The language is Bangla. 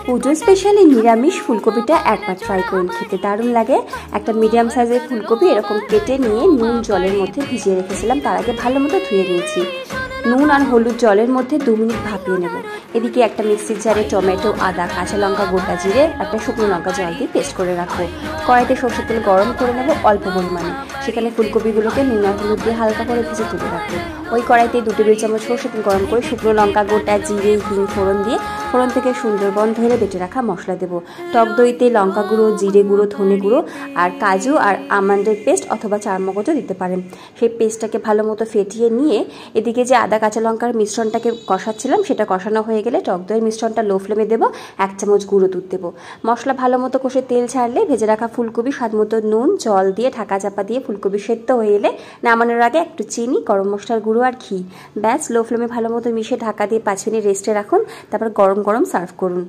পুজো স্পেশালি নিরামিষ ফুলকপিটা একবার ট্রাই করুন, খেতে দারুণ লাগে। একটা মিডিয়াম সাইজের ফুলকপি এরকম কেটে নিয়ে নুন জলের মধ্যে ভিজিয়ে রেখেছিলাম, তার আগে ভালো মতো ধুয়ে নিয়েছি। নুন আর হলুদ জলের মধ্যে 2 মিনিট ভাপিয়ে নেব। এদিকে একটা মিক্সির জারে টমেটো, আদা, কাঁচা লঙ্কা, গোটা জিরে, একটা শুকনো লঙ্কা জল দিয়ে পেস্ট করে রাখবো। কড়াইতে সরষের তেল গরম করে নেব অল্প পরিমাণে, সেখানে ফুলকপিগুলোকে নুন আর হলুদ দিয়ে হালকা করে ভেজে তুলে রাখবো। ওই কড়াইতে 2 টেবিল চামচ সরষের তেল গরম করে শুকনো লঙ্কা, গোটা জিরে, হিং ফোড়ন দিয়ে ফোড়ন থেকে সুন্দর গন্ধ হলে বেটে রাখা মশলা দেবো। টক দইতে লঙ্কা গুঁড়ো, জিরে গুঁড়ো, ধনে গুঁড়ো আর কাজু আর আমন্ডের পেস্ট অথবা চারমগজও দিতে পারেন। সেই পেস্টটাকে ভালো মতো ফেটিয়ে নিয়ে এদিকে যে আদা কাঁচা লঙ্কার মিশ্রণটাকে কষাচ্ছিলাম সেটা কষানো হয়ে গেলে টক দইয়ের মিশ্রণটা লো ফ্লেমে দেবো, 1 চামচ গুঁড়ো দুধ দেবো। মশলা ভালো মতো কষে তেল ছাড়লে ভেজে রাখা ফুলকপি স্বাদ মতো নুন জল দিয়ে ঢাকা চাপা দিয়ে ফুলকপি সেদ্ধ হয়ে এলে নামানোর আগে একটু চিনি, গরম মশলার গুঁড়ো আর ঘি, ব্যাস লো ফ্লেমে ভালো মতো মিশিয়ে ঢাকা দিয়ে 5 মিনিট রেস্টে রাখুন। তারপর গরম গরম সার্ভ করুন।